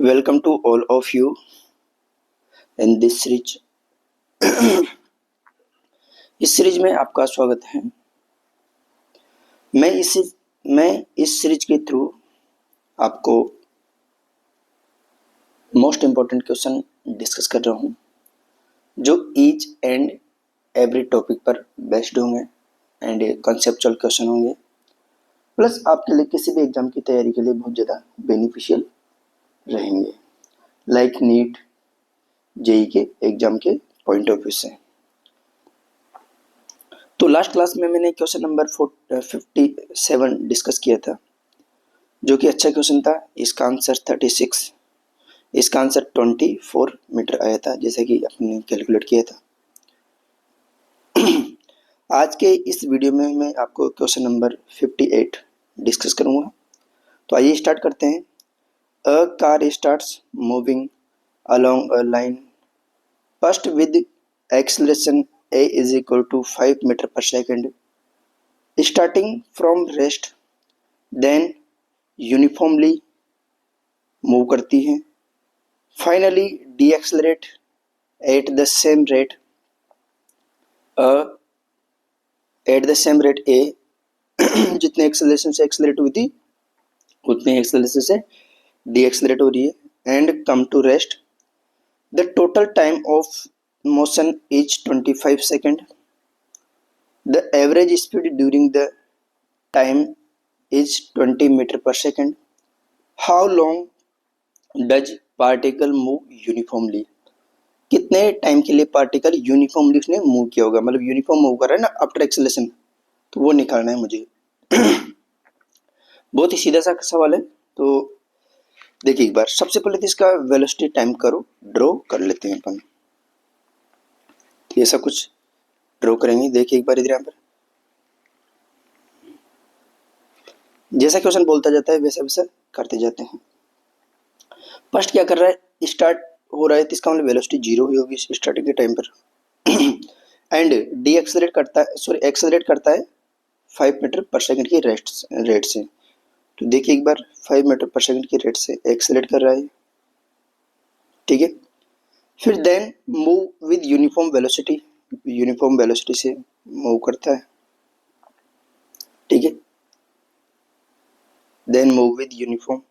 Welcome to all of you in this series. इस series में आपका स्वागत है। मैं इस सीरीज के थ्रू आपको मोस्ट इम्पोर्टेंट क्वेश्चन डिस्कस कर रहा हूँ जो ईच एंड एवरी टॉपिक पर बेस्ड होंगे एंड कॉन्सेप्चुअल क्वेश्चन होंगे, प्लस आपके लिए किसी भी एग्जाम की तैयारी के लिए बहुत ज़्यादा बेनिफिशियल रहेंगे, लाइक नीट जेई के एग्जाम के पॉइंट ऑफ व्यू से। तो लास्ट क्लास में मैंने क्वेश्चन नंबर 57 डिस्कस किया था, जो कि अच्छा क्वेश्चन था। इसका आंसर 36, इसका आंसर 24 मीटर आया था, जैसे कि आपने कैलकुलेट किया था। आज के इस वीडियो में मैं आपको क्वेश्चन नंबर 58 डिस्कस करूंगा। तो आइए स्टार्ट करते हैं। A car starts moving along a line first with acceleration a is equal to 5 meter per second starting from rest, then uniformly move करती है, finally deaccelerate at the same rate a जितने acceleration से accelerate हुई थी उतने acceleration से decelerate हो रही है, and come to rest. The total time of motion is 25 seconds. The average speed during the time is 20 meter per second. How long does particle move uniformly? कितने time के लिए पार्टिकल यूनिफॉर्मली उसने move किया होगा, मतलब uniform move कर रहा है ना आफ्टर एक्सेलरेशन, तो वो निकालना है मुझे। बहुत ही सीधा सा सवाल है। तो देखिए एक बार, सबसे पहले तो इसका वेलोसिटी टाइम करो ड्रॉ कर लेते हैं अपन। तो ऐसा कुछ ड्रॉ करेंगे। देखिए एक बार इधर, यहाँ पर जैसा क्वेश्चन बोलता जाता है वैसा वैसा करते जाते हैं। फर्स्ट क्या कर रहा है, स्टार्ट हो रहा है, तो इसका मतलब वेलोसिटी 0 ही होगी स्टार्टिंग के टाइम पर। एंड डी एक्सेलरेट करता है, एक्सेलरेट करता है 5 मीटर पर सेकंड की रेट से। तो देखिए एक बार, 5 मीटर पर सेकंड की रेट से एक्सेलरेट कर रहा है, ठीक है। फिर then move with uniform velocity से मूव करता है, ठीक है। Then move with uniform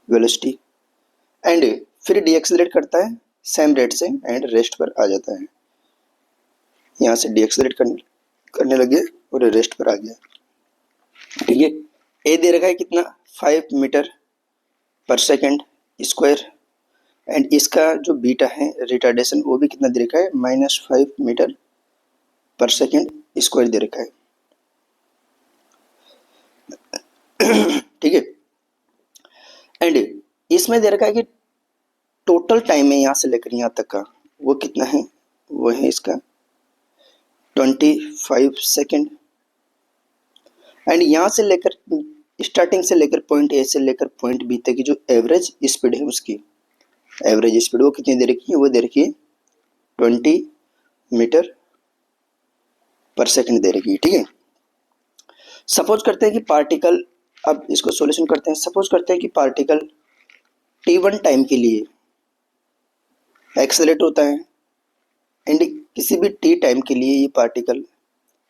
velocity and फिर डीएक्सेलरेट करता है सेम रेट से एंड रेस्ट पर आ जाता है। यहाँ से डीएक्सेलरेट करने लगे और रेस्ट पर आ गया, ठीक है। ए दे रखा है कितना, 5 metre per second square, and इसका जो बीटा है रिटार्डेशन वो भी कितना दे रखा है, -5 मीटर पर सेकंड स्क्वायर दे रखा है, ठीक है। एंड इसमें दे रखा है कि टोटल टाइम है यहाँ से लेकर यहाँ तक का, वो कितना है, वो है इसका 25 सेकंड। एंड यहाँ से लेकर स्टार्टिंग से लेकर पॉइंट ए से लेकर पॉइंट बी तक की जो एवरेज स्पीड है, उसकी एवरेज स्पीड वो कितनी दे रखी है, वो दे रखी है 20 मीटर पर सेकंड दे रखी है, ठीक है। सपोज करते हैं कि पार्टिकल, अब इसको सॉल्यूशन करते हैं। सपोज करते हैं कि पार्टिकल t1 टाइम के लिए एक्सेलरेट होता है एंड किसी भी t टाइम के लिए ये पार्टिकल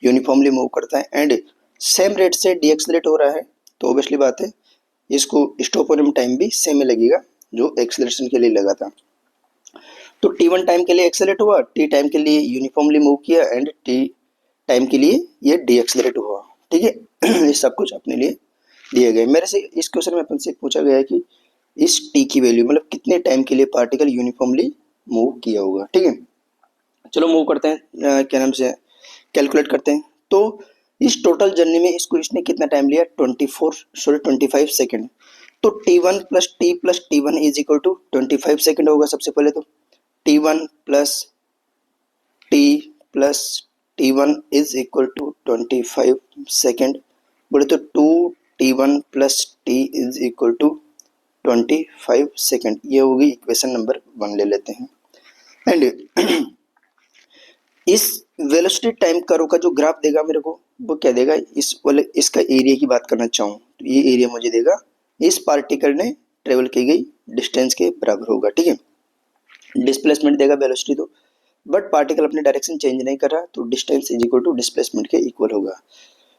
यूनिफॉर्मली मूव करता है एंड सेम रेट से डीएक्सेलरेट हो रहा है, तो ऑब्वियसली बात है इसको स्टॉप होने में टाइम भी सेम ही लगेगा जो एक्सेलरेशन के लिए लगा था। तो t1 टाइम के लिए एक्सेलरेट हुआ, t टाइम के लिए यूनिफॉर्मली मूव किया एंड t टाइम के लिए ये डीएक्सेलरेट हुआ, ठीक है। ये सब कुछ अपने लिए दिए गए। मेरे से इस क्वेश्चन में अपन से पूछा गया है कि इस t की वैल्यू, मतलब कितने टाइम के लिए पार्टिकल यूनिफॉर्मली मूव किया होगा, ठीक है। चलो मूव करते हैं, क्या नाम से कैलकुलेट करते हैं। तो इस टोटल जर्नी में इसने कितना टाइम लिया, 25 सेकंड। तो t1 plus t1 is equal to 25 second होगा। सबसे पहले तो t1 plus t1 is equal to 25 second, बोले तो 2t1 plus t is equal to 25 second. ये होगी इक्वेशन नंबर 1 ले लेते हैं। एंड इस वेलोसिटी टाइम कर्व का जो ग्राफ देगा मेरे को, वो क्या देगा, इसका एरिया की बात करना चाहूँ तो ये एरिया मुझे देगा इस पार्टिकल ने ट्रेवल की गई डिस्टेंस के बराबर होगा। ठीक है, डिस्प्लेसमेंट देगा वेलोसिटी तो, बट पार्टिकल अपनी डायरेक्शन चेंज नहीं कर रहा, तो distance is equal to displacement के इक्वल होगा।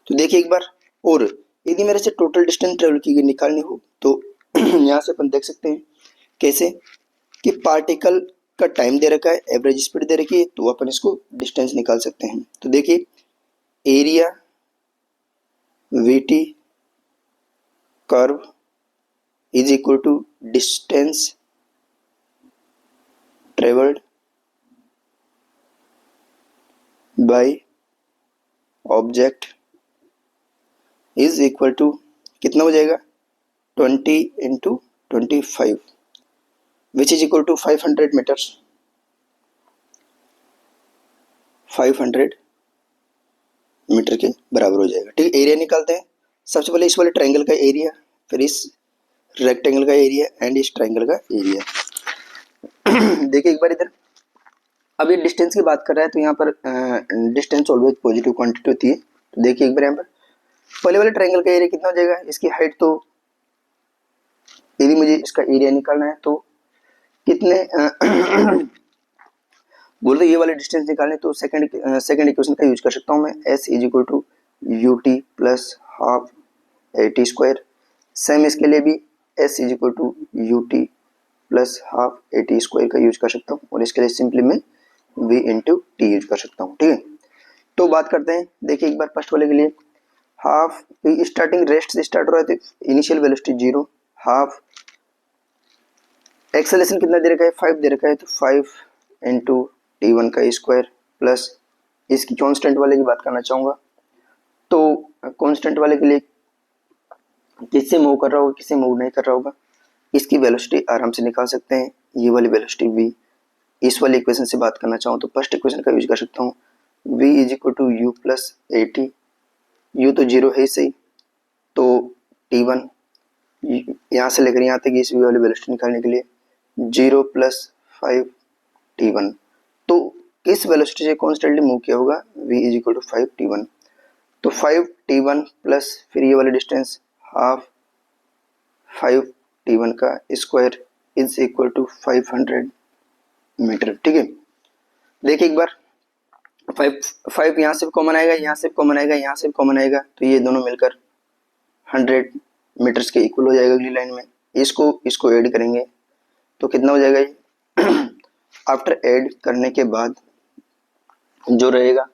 तो देखिए एक बार, और यदि मेरे से टोटल डिस्टेंस ट्रेवल की निकालनी हो तो यहाँ से अपन देख सकते हैं कैसे, कि पार्टिकल का टाइम दे रखा है, एवरेज स्पीड दे रखी है, तो अपन इसको डिस्टेंस निकाल सकते हैं। तो देखिए area VT curve is equal to distance travelled by object is equal to कितना हो जाएगा 20 into 25 which is equal to 500 metres, 500 metre के बराबर हो जाएगा। ठीक है, एरिया निकालते हैं। सबसे पहले इस वाले ट्रायंगल का एरिया, फिर इस रेक्टेंगल का एरिया एंड इस ट्रायंगल का एरिया। देखिए एक बार इधर, अब ये डिस्टेंस की बात कर रहा है तो यहाँ पर डिस्टेंस ऑलवेज पॉजिटिव क्वांटिटी होती है। तो देखिए एक बार यहाँ पर पहले वाले ट्रायंगल का एरिया कितना हो जाएगा, इसकी हाइट, तो यदि मुझे इसका एरिया निकालना है तो कितने बोल रहे ये वाले डिस्टेंस निकालने, तो सेकंड इक्वेशन का यूज कर सकता हूँ मैं, s is equal to u t plus half a t square. Same इसके लिए भी s is equal to u t plus half a t square का यूज कर सकता हूँ, और इसके लिए सिंपली मैं v इंटू टी यूज कर सकता हूँ। ठीक है, तो बात करते हैं। देखिए एक बार फर्स्ट वाले के लिए, हाफ स्टार्टिंग रेस्ट से स्टार्ट हो रहा है तो इनिशियल वेलोसिटी 0, हाफ एक्सेलरेशन कितना दे रखा है 5 दे रखा है, तो 5 इंटू टी1 का स्क्वायर प्लस इसकी कांस्टेंट वाले की बात करना चाहूँगा, तो कांस्टेंट वाले के लिए किससे मूव कर रहा होगा किससे मूव नहीं कर रहा होगा, इसकी वेलोसिटी आराम से निकाल सकते हैं, ये वाली वेलोसिटी v। इस वाली इक्वेशन से बात करना चाहूँ तो फर्स्ट इक्वेशन का यूज कर सकता हूँ, v is equal to u plus a t, u तो 0 है सही, तो टी1 यहाँ से लेकर यहाँ तक इस v वाली वेलोसिटी निकालने के लिए 0 प्लस 5 टी1, तो किस वेलोसिटी से कॉन्स्टेंटली मूव किया होगा, v इज इक्वल टू 5 टी1, तो 5 टी1 प्लस फिर ये वाली डिस्टेंस हाफ 5 टी1 का square is equal to 500 metre. ठीक है, देखिए एक बार 5 यहाँ से कॉमन आएगा, यहाँ से कॉमन आएगा, यहाँ से कॉमन आएगा, तो ये दोनों मिलकर 100 मीटर्स के इक्वल हो जाएगा अगली लाइन में। इसको ऐड करेंगे तो कितना हो जाएगा ये आफ्टर ऐड करने के बाद जो रहेगा,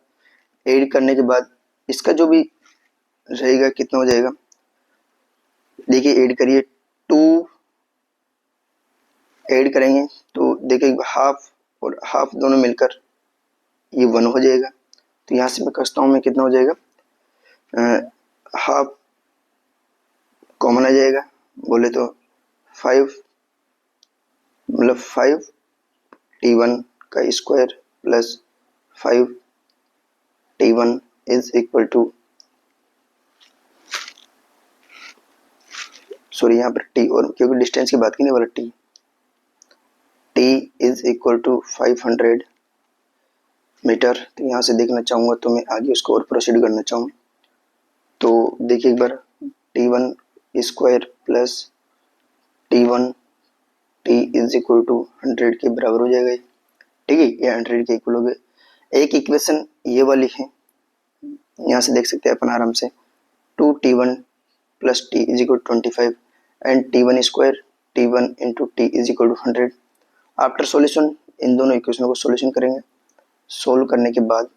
ऐड करने के बाद इसका जो भी रहेगा कितना हो जाएगा, देखिए ऐड करिए 2 ऐड करेंगे तो देखिए हाफ और हाफ दोनों मिलकर ये 1 हो जाएगा, तो यहाँ से मैं कसता हूँ मैं कितना हो जाएगा, हाफ कॉमन आ जाएगा, बोले तो 5 मतलब 5 टी1 का square plus 5 t1 is equal to, sorry यहाँ पर टी, और क्योंकि डिस्टेंस की बात की नहीं वाला t is equal to 500 metre. तो यहाँ से देखना चाहूँगा तो मैं आगे उसको और प्रोसीड करना चाहूँ, तो देखिए एक बार टी1 स्क्वायर प्लस टी1 टी इज इक्वल टू 100 के बराबर हो जाएगा। ठीक है, ये 100 के इक्वल हो गए। एक इक्वेशन ये वाली है, यहाँ से देख सकते हैं अपन आराम से, 2t1 plus t is equal to 25 and t1 square t1 into t is equal to 100। After solution इन दोनों इक्वेशनों को सॉल्यूशन करेंगे। सोल्व करने के बाद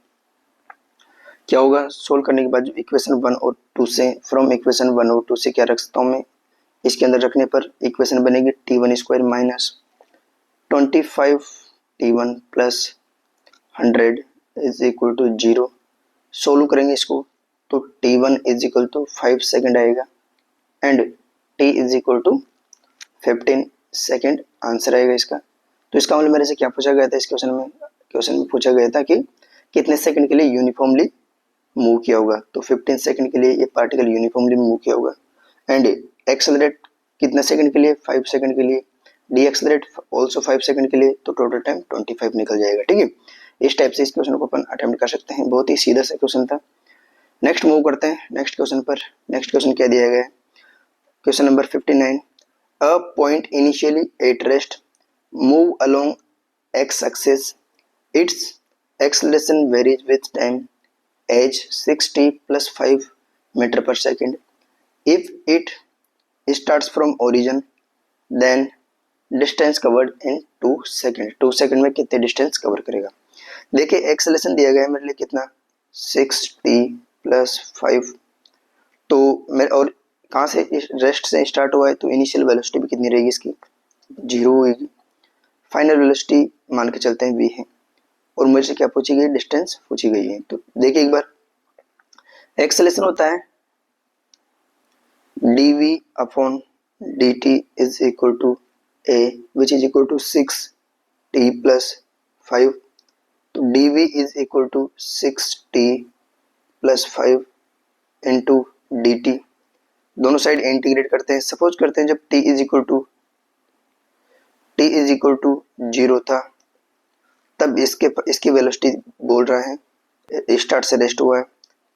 क्या होगा, सोल्व करने के बाद जो इक्वेशन 1 और 2 से, फ्रॉम इक्वेशन 1 और 2 से क्या रख सकता हूँ मैं, इसके अंदर रखने पर इक्वेशन बनेगी टी1 स्क्वायर माइनस 25 टी1 plus 100 is equal to 0। Solve करेंगे इसको तो टी1 इज इक्वल टू 5 सेकेंड आएगा and T is equal to 15 second answer आएगा इसका। तो इसका मतलब मेरे से क्या पूछा गया था इस क्वेश्चन में पूछा गया था कि कितने सेकंड के लिए यूनिफॉर्मली मूव किया होगा, तो 15 सेकंड के लिए ये पार्टिकल यूनिफॉर्मली मूव किया होगा एंड एक्सेलरेट कितने सेकंड के लिए 5 सेकंड के लिए, डी एक्सेलरेट ऑल्सो 5 सेकंड के लिए, तो टोटल टाइम 25 निकल जाएगा। ठीक है, इस टाइप से इस क्वेश्चन को अपन अटेम्प्ट कर सकते हैं, बहुत ही सीधा सा क्वेश्चन था। नेक्स्ट मूव करते हैं नेक्स्ट क्वेश्चन पर। नेक्स्ट क्वेश्चन क्या दिया गया है, question number 59, A point initially at rest move along x-axis. Its acceleration varies with time as 6t plus 5 meter per second. If it starts from origin, then distance covered in 2 second. 2 second में कितने distance cover करेगा? देखिए acceleration दिया गया है मेरे लिए कितना 6t प्लस 5. तो मेरे और कहाँ से रेस्ट से स्टार्ट हुआ है तो इनिशियल वेलोसिटी भी कितनी रहेगी इसकी 0 होगी. फाइनल वेलोसिटी मान के चलते हैं v है और मुझे से क्या पूछी गई डिस्टेंस पूछी गई है. तो देखिए एक बार एक्सेलरेशन होता है dv upon dt is equal to a which is equal to 6t plus 5. तो dv is equal to 6t plus 5 into dt. दोनों साइड इंटीग्रेट करते हैं. सपोज करते हैं जब t इज इक्वल टू 0 था तब इसकी वेलोसिटी बोल रहा है स्टार्ट से रेस्ट हुआ है.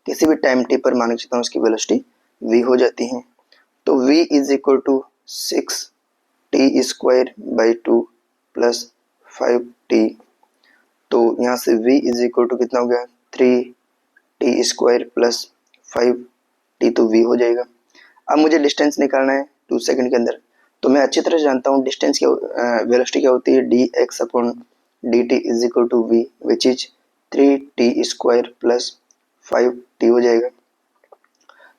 किसी भी टाइम t पर मान सकता हूँ इसकी वेलोसिटी v हो जाती है. तो v is equal to 6t square by 2 plus 5t. तो यहाँ से v इज इक्वल टू कितना हो गया 3t स्क्वायर प्लस 5t. तो v हो जाएगा. अब मुझे डिस्टेंस निकालना है 2 सेकंड के अंदर. तो मैं अच्छी तरह से जानता हूँ डिस्टेंस क्या वेलोसिटी क्या होती है dx upon dt is equal to v which is 3t square plus 5t हो जाएगा.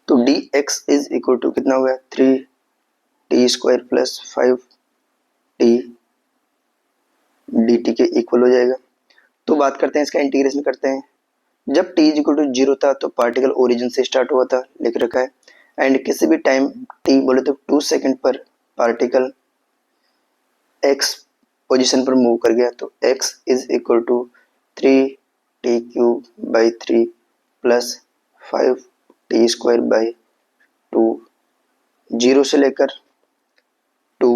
तो dx इज इक्वल टू कितना हो गया 3t square plus 5t dt के इक्वल हो जाएगा. तो बात करते हैं इसका इंटीग्रेशन करते हैं. जब t इज इक्वल टू 0 था तो पार्टिकल ओरिजिन से स्टार्ट हुआ था लिख रखा है. एंड किसी भी टाइम t बोले तो 2 सेकंड पर पार्टिकल x पोजीशन पर मूव कर गया. तो x is equal to 3t cube by 3 plus 5t square by 2. 0 से लेकर 2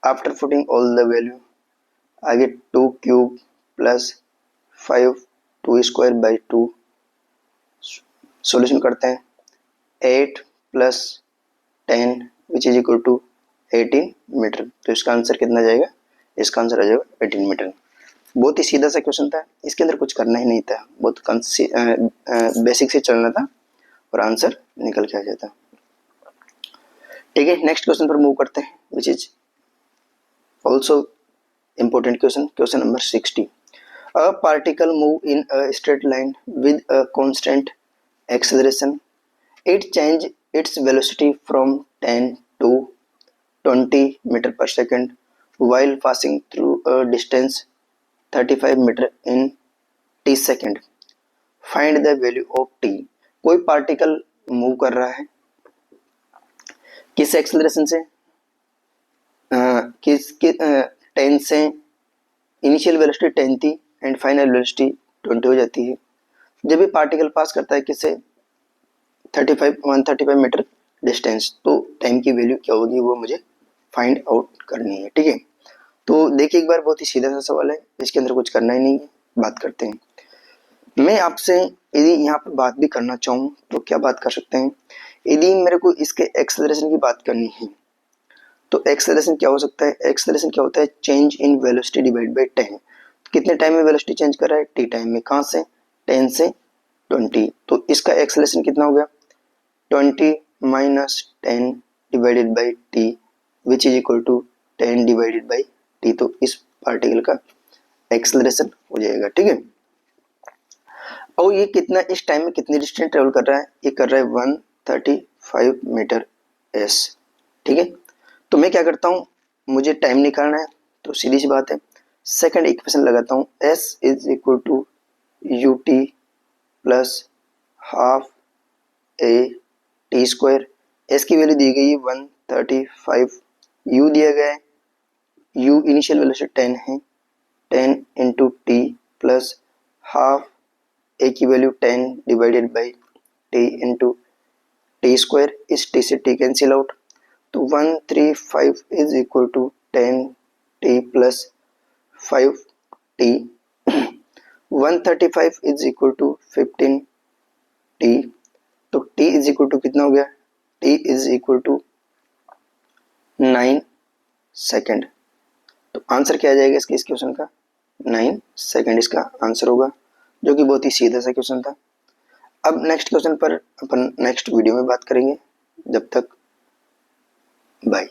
after putting all the value आगे 2 cube plus 5 2 square by 2. Solution करते हैं 8 plus 10 which is equal to 18 metre. तो इसका आंसर कितना जाएगा इसका आंसर आ जाएगा 18 मीटर. बहुत ही सीधा सा क्वेश्चन था. इसके अंदर कुछ करना ही नहीं था. बहुत बेसिक से चलना था और आंसर निकल के आ जाता. ठीक है नेक्स्ट क्वेश्चन पर मूव करते हैं which is also important question number 60. A particle move in a straight line with a constant acceleration. It change its velocity from 10 to 20 meter per second while passing through a distance 35 meter in t second. Find the value of t. कोई particle move कर रहा है किस acceleration से किस 10 से initial velocity 10 थी and final velocity 20 हो जाती है. जब ये पार्टिकल पास करता है किससे 135 मीटर डिस्टेंस. तो टाइम की वैल्यू क्या होगी वो मुझे फाइंड आउट करनी है. ठीक है तो देखिए एक बार बहुत ही सीधा सा सवाल है. इसके अंदर कुछ करना ही नहीं है. बात करते हैं. मैं आपसे यदि यहाँ पर बात भी करना चाहूँ तो क्या बात कर सकते हैं. यदि मेरे को इसके एक्सेलरेशन की बात करनी है तो एक्सेलरेशन क्या हो सकता है. एक्सेलरेशन क्या होता है change in velocity divide by time. कितने टाइम में वेलोसिटी चेंज कर रहा है टी टाइम में. कहाँ से 10 से 20. तो इसका एक्सेलरेशन कितना हो गया 20 minus 10 divided by t which is equal to 10 divided by t. तो इस पार्टिकल का एक्सेलरेशन हो जाएगा. ठीक है और ये कितना इस टाइम में कितनी डिस्टेंस ट्रेवल कर रहा है. ये कर रहा है 135 मीटर एस. ठीक है तो मैं क्या करता हूँ मुझे टाइम निकालना है. तो सीधी सी बात है सेकंड इक्वेशन लगाता हूँ s is equal to u t plus half a t square. S की वैल्यू दी गई है 135. u दिया गया है u इनिशियल वेलोसिटी 10 है 10 into t plus half a की value 10 divided by t into t square. इस टी से टी कैंसिल आउट. तो 135 is equal to 10t plus 5t. 135 is equal to 15t. तो t इज इक्वल टू कितना हो गया t is equal to 9 second. तो answer क्या आ जाएगा इस क्वेश्चन का? 9 सेकेंड इसका आंसर होगा, जो कि बहुत ही सीधा सा क्वेश्चन था। अब नेक्स्ट क्वेश्चन पर अपन नेक्स्ट वीडियो में बात करेंगे। जब तक बाय।